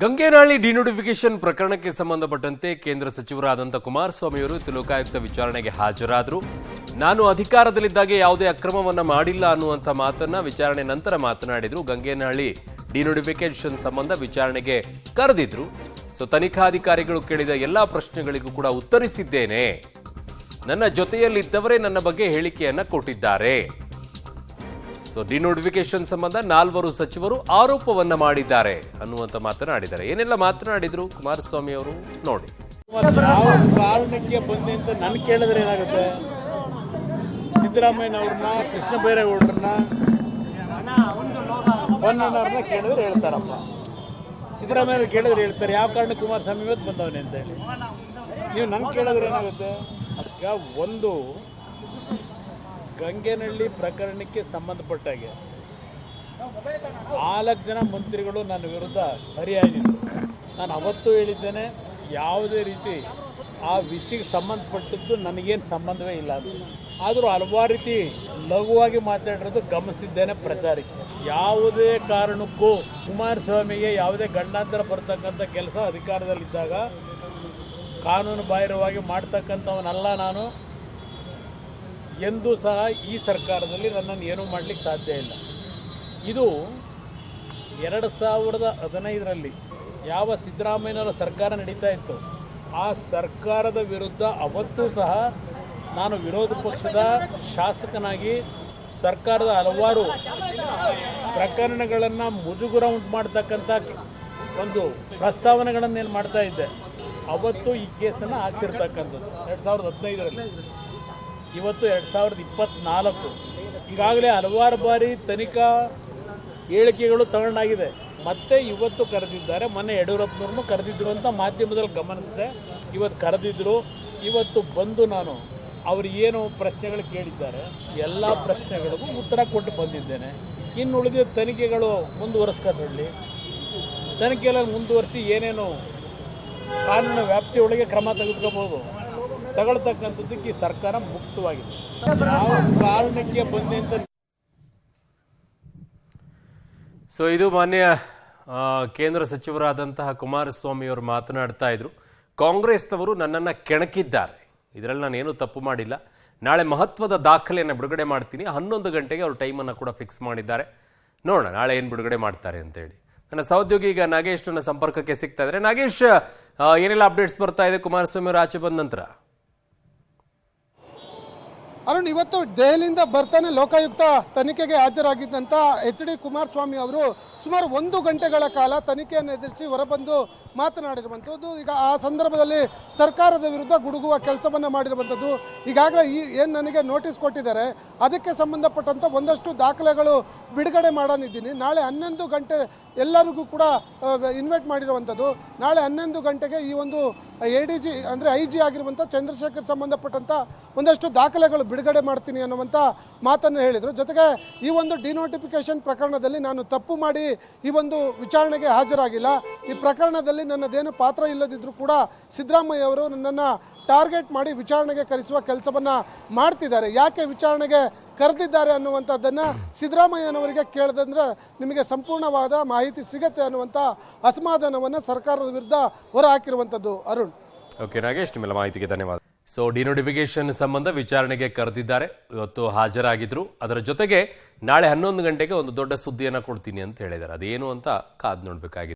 Gangenahalli denotification ಪ್ರಕರಣಕ್ಕೆ ಸಂಬಂಧಪಟ್ಟಂತೆ ಕೇಂದ್ರ ಸಚಿವರಾದಂಥ ಕುಮಾರಸ್ವಾಮಿ ಅವರು ಲೋಕಾಯುಕ್ತ ವಿಚಾರಣೆಗೆ ಹಾಜರಾದರು. ನಾನು ಅಧಿಕಾರದಲ್ಲಿದ್ದಾಗ ಯಾವುದೇ ಅಕ್ರಮವನ್ನ ಮಾಡಿಲ್ಲ ಅನ್ನುವಂಥ ಮಾತನ್ನ ವಿಚಾರಣೆ ನಂತರ ಮಾತನಾಡಿದ್ರು. ಗಂಗೇನಹಳ್ಳಿ ಡಿನೋಟಿಫಿಕೇಶನ್ ಸಂಬಂಧ ವಿಚಾರಣೆಗೆ ಕರೆದಿದ್ರು. ತನಿಖಾಧಿಕಾರಿಗಳು ಕೇಳಿದ ಎಲ್ಲಾ ಪ್ರಶ್ನೆಗಳಿಗೂ ಕೂಡ ಉತ್ತರಿಸಿದ್ದೇನೆ. ನನ್ನ ಜೊತೆಯಲ್ಲಿದ್ದವರೇ ನನ್ನ ಬಗ್ಗೆ ಹೇಳಿಕೆಯನ್ನ ಕೊಟ್ಟಿದ್ದಾರೆ. ಡಿನೋಟಿಫಿಕೇಶನ್ ಸಂಬಂಧ 4 ಸಚಿವರು ಆರೋಪವನ್ನ ಮಾಡಿದ್ದಾರೆ ಅನ್ನುವಂತ ಮಾತನಾಡಿದ್ದಾರೆ. ಏನೆಲ್ಲ ಮಾತನಾಡಿದ್ರು ಕುಮಾರಸ್ವಾಮಿ ಅವರು ನೋಡಿ. ಯಾವ ಕಾರಣಕ್ಕೆ ಬಂದೆ ಅಂತ ನಾನು ಕೇಳಿದ್ರೆ ಏನಾಗುತ್ತೆ? ಸಿದ್ದರಾಮಯ್ಯನವ್ರನ್ನ, ಕೃಷ್ಣ ಬೈರೇಗೌಡರನ್ನ, ಪೊನ್ನಣ್ಣವ್ರನ್ನ ಕೇಳಿದ್ರೆ ಹೇಳ್ತಾರಪ್ಪ. ಸಿದ್ದರಾಮಯ್ಯ ಕೇಳಿದ್ರೆ ಹೇಳ್ತಾರೆ ಯಾವ ಕಾರಣಕ್ಕೆ ಕುಮಾರಸ್ವಾಮಿ ಇವತ್ತು ಬಂದವನೇ ಅಂತ ಹೇಳಿ. ನೀವು ನನ್ನ ಕೇಳಿದ್ರೆ ಏನಾಗುತ್ತೆ? ಈಗ ಒಂದು ಗಂಗೇನಹಳ್ಳಿ ಪ್ರಕರಣಕ್ಕೆ ಸಂಬಂಧಪಟ್ಟಾಗೆ 4 ಜನ ಮಂತ್ರಿಗಳು ನನ್ನ ವಿರುದ್ಧ ಹರಿಹಾಯ್ದಿದ್ರು. ನಾನು ಅವತ್ತು ಹೇಳಿದ್ದೇನೆ, ಯಾವುದೇ ರೀತಿ ಆ ವಿಷಯಕ್ಕೆ ಸಂಬಂಧಪಟ್ಟದ್ದು ನನಗೇನು ಸಂಬಂಧವೇ ಇಲ್ಲ ಅಂತ. ಆದರೂ ಹಲವಾರು ರೀತಿ ಲಘುವಾಗಿ ಮಾತಾಡಿರೋದು ಗಮನಿಸಿದ್ದೇನೆ ಪ್ರಚಾರಕ್ಕೆ. ಯಾವುದೇ ಕಾರಣಕ್ಕೂ ಕುಮಾರಸ್ವಾಮಿಗೆ ಯಾವುದೇ ಗಂಡಾಂತರ ಬರ್ತಕ್ಕಂಥ ಕೆಲಸ ಅಧಿಕಾರದಲ್ಲಿದ್ದಾಗ ಕಾನೂನು ಬಾಹಿರವಾಗಿ ಮಾಡ್ತಕ್ಕಂಥವನಲ್ಲ ನಾನು. ಎಂದೂ ಸಹ ಈ ಸರ್ಕಾರದಲ್ಲಿ ನನ್ನನ್ನು ಏನೂ ಮಾಡಲಿಕ್ಕೆ ಸಾಧ್ಯ ಇಲ್ಲ. ಇದು 2015ರಲ್ಲಿ ಯಾವ ಸಿದ್ದರಾಮಯ್ಯನವರ ಸರ್ಕಾರ ನಡೀತಾ ಇತ್ತು, ಆ ಸರ್ಕಾರದ ವಿರುದ್ಧ ಅವತ್ತೂ ಸಹ ನಾನು ವಿರೋಧ ಪಕ್ಷದ ಶಾಸಕನಾಗಿ ಸರ್ಕಾರದ ಹಲವಾರು ಪ್ರಕರಣಗಳನ್ನು ಮುಜುಗರ ಉಂಟು ಮಾಡ್ತಕ್ಕಂಥ ಒಂದು ಪ್ರಸ್ತಾವನೆಗಳನ್ನೇನು ಮಾಡ್ತಾ ಇದ್ದೆ. ಅವತ್ತು ಈ ಕೇಸನ್ನು ಹಾಕ್ಸಿರ್ತಕ್ಕಂಥದ್ದು 2015ರಲ್ಲಿ. ಇವತ್ತು 2024. ಈಗಾಗಲೇ ಹಲವಾರು ಬಾರಿ ತನಿಖಾ ಹೇಳಿಕೆಗಳು ತಗೊಂಡಾಗಿದೆ. ಮತ್ತೆ ಇವತ್ತು ಕರೆದಿದ್ದಾರೆ. ಮೊನ್ನೆ ಯಡಿಯೂರಪ್ಪನವ್ರನ್ನೂ ಕರೆದಿದ್ರು ಅಂತ ಮಾಧ್ಯಮದಲ್ಲಿ ಗಮನಿಸಿದೆ. ಇವತ್ತು ಕರೆದಿದ್ರು. ಇವತ್ತು ಬಂದು ನಾನು ಅವರು ಏನು ಪ್ರಶ್ನೆಗಳು ಕೇಳಿದ್ದಾರೆ ಎಲ್ಲ ಪ್ರಶ್ನೆಗಳಿಗೂ ಉತ್ತರ ಕೊಟ್ಟು ಬಂದಿದ್ದೇನೆ. ಇನ್ನು ಉಳಿದ ತನಿಖೆಗಳು ಮುಂದುವರಿಸ್ಕೊಳ್ಳಿ. ತನಿಖೆಗಳನ್ನು ಮುಂದುವರಿಸಿ ಏನೇನು ಕಾನೂನು ವ್ಯಾಪ್ತಿಯೊಳಗೆ ಕ್ರಮ ತೆಗೆದುಕೋಬೋದು ತಗೊಳ್ತಕ್ಕಂಥದ್ದಕ್ಕೆ ಈ ಸರ್ಕಾರ ಮುಕ್ತವಾಗಿದೆ. ಯಾವ ಕಾರಣಕ್ಕೆ ಬಂದೆ ಅಂತ ಇದು ಮಾನ್ಯ ಕೇಂದ್ರ ಸಚಿವರಾದಂತಹ ಕುಮಾರಸ್ವಾಮಿ ಅವರು ಮಾತನಾಡ್ತಾ ಇದ್ರು. ಕಾಂಗ್ರೆಸ್ನವರು ನನ್ನನ್ನು ಕೆಣಕಿದ್ದಾರೆ, ಇದರಲ್ಲಿ ನಾನೇನು ತಪ್ಪು ಮಾಡಿಲ್ಲ, ನಾಳೆ ಮಹತ್ವದ ದಾಖಲೆಯನ್ನು ಬಿಡುಗಡೆ ಮಾಡ್ತೀನಿ. 11 ಗಂಟೆಗೆ ಅವರು ಟೈಮನ್ನು ಕೂಡ ಫಿಕ್ಸ್ ಮಾಡಿದ್ದಾರೆ. ನೋಡೋಣ ನಾಳೆ ಏನು ಬಿಡುಗಡೆ ಮಾಡ್ತಾರೆ ಅಂತೇಳಿ. ನನ್ನ ಸಹೋದ್ಯೋಗಿ ಈಗ ನಾಗೇಶ್ ನನ್ನ ಸಂಪರ್ಕಕ್ಕೆ ಸಿಗ್ತಾ ಇದ್ದಾರೆ. ನಾಗೇಶ್, ಏನೆಲ್ಲ ಅಪ್ಡೇಟ್ಸ್ ಬರ್ತಾ ಇದೆ ಕುಮಾರಸ್ವಾಮಿ ಅವರು ಆಚೆ ಬಂದ ನಂತರ? ಅರುಣ್, ಇವತ್ತು ದೆಹಲಿಯಿಂದ ಬರ್ತಾನೆ ಲೋಕಾಯುಕ್ತ ತನಿಖೆಗೆ ಹಾಜರಾಗಿದ್ದಂಥ HD ಕುಮಾರಸ್ವಾಮಿ ಅವರು ಸುಮಾರು 1 ಗಂಟೆಗಳ ಕಾಲ ತನಿಖೆಯನ್ನು ಎದುರಿಸಿ ಹೊರಬಂದು ಮಾತನಾಡಿರುವಂಥದ್ದು. ಈಗ ಆ ಸಂದರ್ಭದಲ್ಲಿ ಸರ್ಕಾರದ ವಿರುದ್ಧ ಗುಡುಗುವ ಕೆಲಸವನ್ನು ಮಾಡಿರುವಂಥದ್ದು. ಈಗಾಗಲೇ ಏನು ನನಗೆ ನೋಟಿಸ್ ಕೊಟ್ಟಿದ್ದಾರೆ ಅದಕ್ಕೆ ಸಂಬಂಧಪಟ್ಟಂಥ ಒಂದಷ್ಟು ದಾಖಲೆಗಳು ಬಿಡುಗಡೆ ಮಾಡನಿದ್ದೀನಿ. ನಾಳೆ 11 ಗಂಟೆ ಎಲ್ಲರಿಗೂ ಕೂಡ ಇನ್ವೈಟ್ ಮಾಡಿರುವಂಥದ್ದು. ನಾಳೆ 11 ಗಂಟೆಗೆ ಈ ಒಂದು ADG ಅಂದರೆ IG ಆಗಿರುವಂಥ ಚಂದ್ರಶೇಖರ್ ಸಂಬಂಧಪಟ್ಟಂಥ ಒಂದಷ್ಟು ದಾಖಲೆಗಳು ಬಿಡುಗಡೆ ಮಾಡ್ತೀನಿ ಅನ್ನುವಂಥ ಮಾತನ್ನು ಹೇಳಿದರು. ಜೊತೆಗೆ ಈ ಒಂದು ಡಿನೋಟಿಫಿಕೇಶನ್ ಪ್ರಕರಣದಲ್ಲಿ ನಾನು ತಪ್ಪು ಮಾಡಿ ಈ ಒಂದು ವಿಚಾರಣೆಗೆ ಹಾಜರಾಗಿಲ್ಲ. ಈ ಪ್ರಕರಣದಲ್ಲಿ ನನ್ನದೇನು ಪಾತ್ರ ಇಲ್ಲದಿದ್ದರೂ ಕೂಡ ಸಿದ್ದರಾಮಯ್ಯ ಅವರು ನನ್ನನ್ನು ಟಾರ್ಗೆಟ್ ಮಾಡಿ ವಿಚಾರಣೆಗೆ ಕರೆಸುವ ಕೆಲಸವನ್ನು ಮಾಡ್ತಿದ್ದಾರೆ. ಯಾಕೆ ವಿಚಾರಣೆಗೆ ಕರೆದಿದ್ದಾರೆ ಅನ್ನುವಂಥದ್ದನ್ನು ಸಿದ್ದರಾಮಯ್ಯನವರಿಗೆ ಕೇಳಿದಂದ್ರೆ ನಿಮಗೆ ಸಂಪೂರ್ಣವಾದ ಮಾಹಿತಿ ಸಿಗುತ್ತೆ ಅನ್ನುವಂಥ ಅಸಮಾಧಾನವನ್ನು ಸರ್ಕಾರದ ವಿರುದ್ಧ ಹೊರಹಾಕಿರುವಂಥದ್ದು. ಅರುಣ್. ಓಕೆ ನಾಗೇಶ್, ನಿಮ್ಮೆಲ್ಲ ಮಾಹಿತಿಗೆ ಧನ್ಯವಾದ. ಡಿನೋಟಿಫಿಕೇಶನ್ ಸಂಬಂಧ ವಿಚಾರಣೆಗೆ ಕರೆದಿದ್ದಾರೆ. ಇವತ್ತು ಹಾಜರಾಗಿದ್ರು. ಅದರ ಜೊತೆಗೆ ನಾಳೆ 11 ಗಂಟೆಗೆ ಒಂದು ದೊಡ್ಡ ಸುದ್ದಿಯನ್ನು ಕೊಡ್ತೀನಿ ಅಂತ ಹೇಳಿದ್ದಾರೆ. ಅದೇನು ಅಂತ ಕಾದು ನೋಡಬೇಕಾಗಿದೆ.